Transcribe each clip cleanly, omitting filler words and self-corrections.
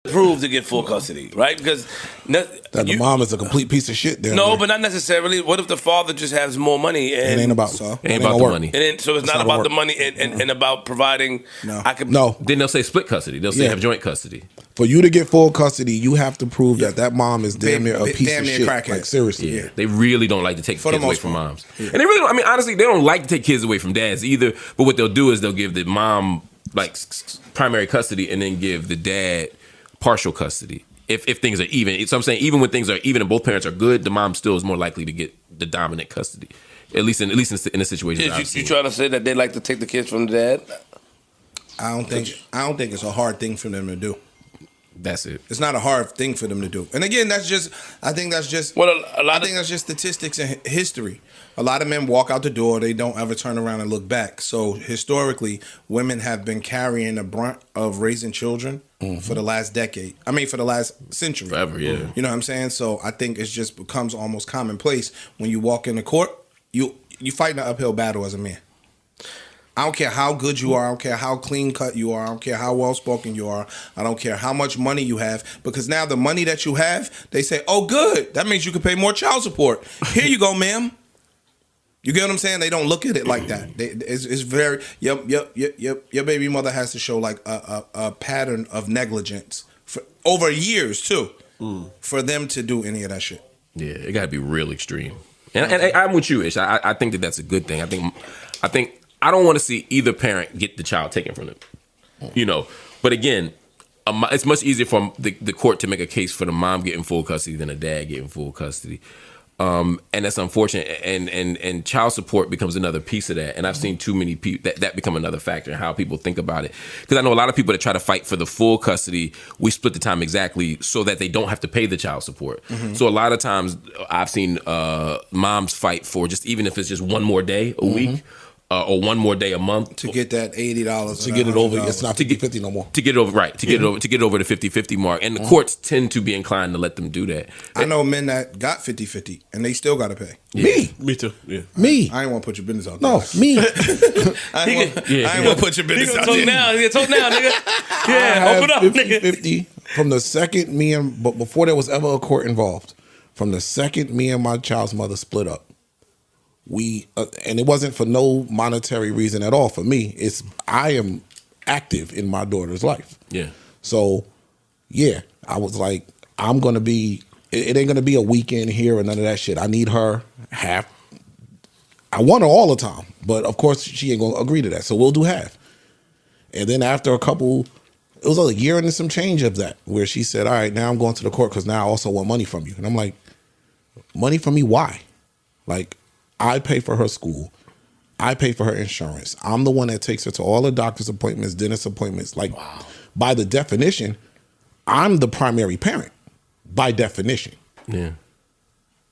prove to get full custody, right? Because the mom is a complete piece of shit. But not necessarily. What if the father just has more money? And it ain't about the money. So it's not about the money and about providing. No. Then they'll say split custody. They'll say have joint custody. For you to get full custody, you have to prove that mom is damn near a piece of shit. Crackhead. Like seriously, yeah. They really don't like to take kids away from moms, and they really don't. I mean, honestly, they don't like to take kids away from dads either. But what they'll do is they'll give the mom like primary custody and then give the dad partial custody if things are even. So I'm saying even when things are even and both parents are good, the mom still is more likely to get the dominant custody. At least in the situation. You trying to say that they like to take the kids from the dad? I don't think it's a hard thing for them to do. That's it. It's not a hard thing for them to do. And again, I think that's just statistics and history. A lot of men walk out the door, they don't ever turn around and look back. So historically, women have been carrying the brunt of raising children for the last decade. I mean, for the last century. Forever, yeah. You know what I'm saying? So I think it just becomes almost commonplace when you walk into court, you fight an uphill battle as a man. I don't care how good you are. I don't care how clean cut you are. I don't care how well spoken you are. I don't care how much money you have. Because now the money that you have, they say, oh, good. That means you can pay more child support. Here you go, ma'am. You get what I'm saying? They don't look at it like that. It's very, your baby mother has to show like a pattern of negligence for over years too, for them to do any of that shit. Yeah, it got to be real extreme. And I'm with you, Ish. I think that's a good thing. I think I don't want to see either parent get the child taken from them. You know, but again, it's much easier for the court to make a case for the mom getting full custody than a dad getting full custody. And that's unfortunate. And child support becomes another piece of that. And I've seen too many people that become another factor in how people think about it. Because I know a lot of people that try to fight for the full custody, we split the time exactly so that they don't have to pay the child support. So a lot of times I've seen moms fight for just even if it's just one more day a week. Or one more day a month to get that $80 to get it over. It's not 50-50 no more. To get it over, right? To get it over the 50-50 mark, and the courts tend to be inclined to let them do that. I know men that got 50-50 and they still got to pay. Yeah. Me too. Yeah. Me. I ain't want to put your business out there. No, me. I ain't want to put your business out there. Talk now, nigga. Yeah, open up, nigga. 50 from the second but before there was ever a court involved, from the second me and my child's mother split up. And it wasn't for no monetary reason at all. For me, I am active in my daughter's life. Yeah. So, yeah, I was like, I'm gonna be. It ain't gonna be a weekend here or none of that shit. I need her half. I want her all the time, but of course she ain't gonna agree to that. So we'll do half. And then after it was a year and some change of that, where she said, "All right, now I'm going to the court because now I also want money from you." And I'm like, "Money from me? Why?" Like, I pay for her school. I pay for her insurance. I'm the one that takes her to all the doctor's appointments, dentist appointments. Like, by the definition, I'm the primary parent. By definition. Yeah.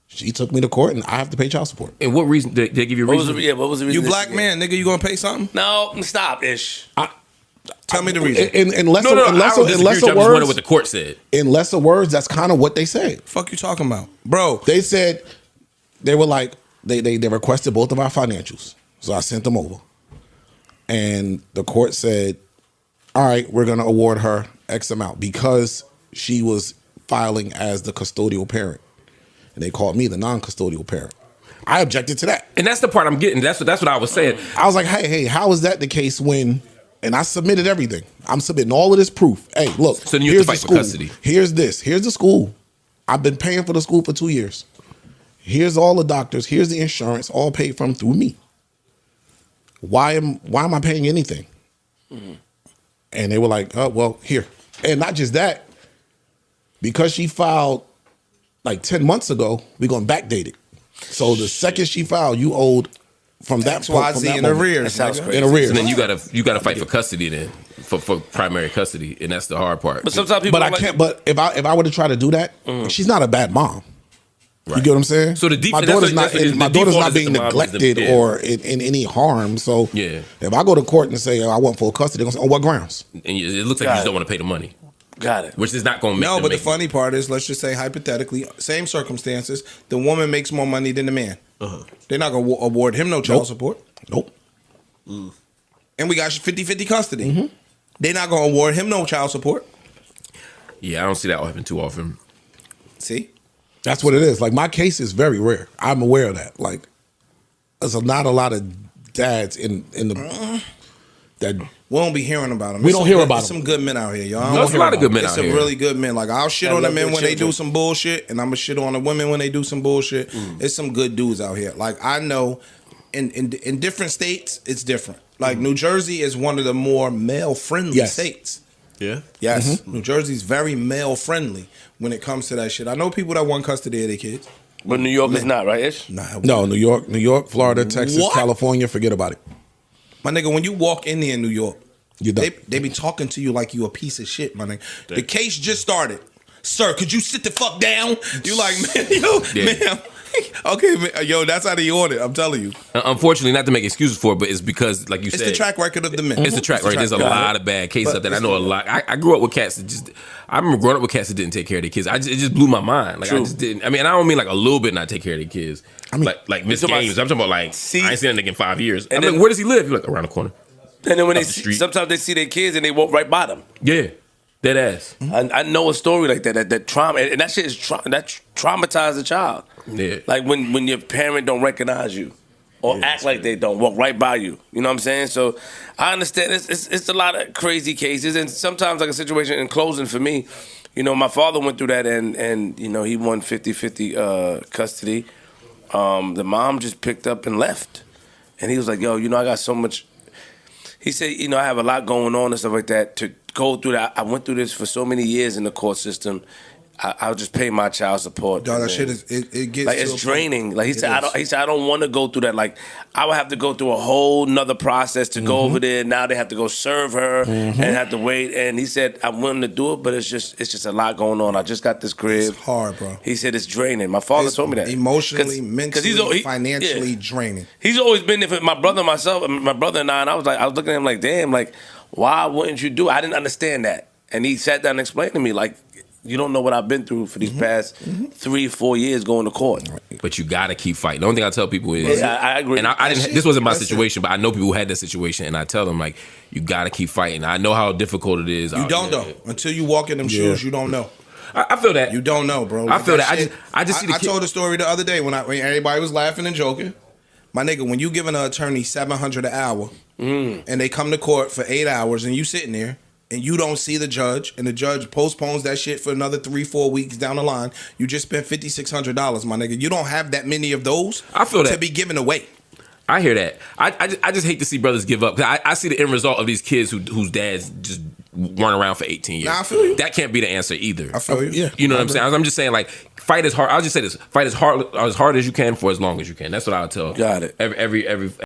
She took me to court and I have to pay child support. And what reason did they give you a reason? What was the reason? You black man, nigga, you gonna pay something? No, stop, Ish. Tell me the reason. In lesser I'm words, just wondering what the court said. In lesser words, that's kind of what they said. Fuck you talking about? Bro. They said, they were like, they requested both of our financials. So I sent them over. And the court said, all right, we're going to award her X amount because she was filing as the custodial parent. And they called me the non-custodial parent. I objected to that. And that's the part I'm getting. That's what I was saying. I was like, hey, how is that the case when... And I submitted everything. I'm submitting all of this proof. Hey, look, so then you have to fight for custody. Here's this. Here's the school. I've been paying for the school for 2 years. Here's all the doctors. Here's the insurance, all paid from through me. Why am I paying anything? Mm-hmm. And they were like, oh, well, here. And not just that, because she filed like 10 months ago, we're going to backdate it. So the second she filed, you owed from that point. From that in arrears. That sounds crazy. In arrears. And then you gotta fight for custody then, for primary custody, and that's the hard part. But sometimes people. But I can't. But if I were to try to do that, she's not a bad mom. Right. You get what I'm saying? So my daughter's not being neglected or in any harm. So if I go to court and say I want full custody, they're gonna say, on what grounds? And it looks like you just don't want to pay the money. Got it. Which is not going to make. No, but the funny part is, let's just say hypothetically, same circumstances, the woman makes more money than the man. They're not going to award him no child support. Nope. And we got 50-50 custody. They're not going to award him no child support. Yeah, I don't see that happen too often. See? That's what it is. Like, my case is very rare. I'm aware of that. Like, there's not a lot of dads in the that we don't be hearing about them. We don't hear about them. Some good men out here, y'all. There's a lot of good men It's out some here. really good men. Like, I'll shit on the love men their when they children. do some bullshit, and I'm gonna shit on the women when they do some bullshit. It's some good dudes out here. Like, I know in different states, it's different. Like, New Jersey is one of the more male-friendly Yes. states. Yeah. Yes, New Jersey's very male-friendly when it comes to that shit. I know people that want custody of their kids. But New York is not, right, Ish? Nah, no, New York, Florida, Texas, What? California, forget about it. my nigga, when you walk in there in New York, You done. they be talking to you like you a piece of shit, my nigga. The case just started. Sir, could you sit the fuck down? You like, man, yo, man. Okay, man, yo, that's how they order. I'm telling you. Unfortunately, not to make excuses for it, but it's because, like you It's said, the track record of the men. It's the track record. There's a lot of bad cases out there. I know a lot. I grew up with cats that just. I remember growing up with cats that didn't take care of their kids. It just blew my mind. Like, I just didn't. I mean, and I don't mean like a little bit not take care of their kids. I mean, like miss talking about- games. I'm talking about like See- I ain't seen that nigga in 5 years. And then- like, where does he live? You're like around the corner. And then when Up they the see, street. sometimes they see their kids and they walk right by them. Yeah, dead ass. I know a story like that trauma, and that shit is traumatized the child. Yeah. Like when your parent don't recognize you or act like they don't, walk right by you. You know what I'm saying? So I understand it's a lot of crazy cases, and sometimes like a situation in closing for me. You know, my father went through that, and you know he won 50-50 custody. The mom just picked up and left, and he was like, "Yo, you know, I got so much." He said, "You know, I have a lot going on and stuff like that. To go through that, I went through this for so many years in the court system. I'll just pay my child support." Dog, that and shit is it gets like to it's a point- draining. Like he It said, is. I don't want to go through that. Like I would have to go through a whole nother process to go over there. Now they have to go serve her and have to wait. And he said, I'm willing to do it, but it's just a lot going on. I just got this crib. It's hard, bro. He said it's draining. My father It's told me that emotionally, 'Cause mentally, he- financially yeah. draining. He's always been there for my brother, myself, my brother and I was looking at him like, damn, like, why wouldn't you do it? I didn't understand that. And he sat down and explained to me, like, you don't know what I've been through for these past 3-4 years going to court. But you gotta keep fighting. The only thing I tell people is, Yeah, I agree. And I didn't. This wasn't my That's it. situation, but I know people who had that situation, and I tell them like, you gotta keep fighting. I know how difficult it is. You out don't there. know until you walk in them shoes. You don't know. I feel that. You don't know, bro. I feel that. shit- I just see the I kid- told a story the other day when everybody was laughing and joking. My nigga, when you giving an attorney $700 an hour and they come to court for 8 hours and you sitting there and you don't see the judge and the judge postpones that shit for another 3-4 weeks down the line, you just spent $5,600, my nigga. You don't have that many of those. I feel that. to be given away. I hear that. I just hate to see brothers give up. 'Cause I see the end result of these kids whose dads just run around for 18 years. Nah, I feel you. That can't be the answer either. I feel you. Yeah. You know what I'm saying? I'm just saying, like, fight as hard. I'll just say this: fight as hard as you can for as long as you can. That's what I'll tell. Got it. Every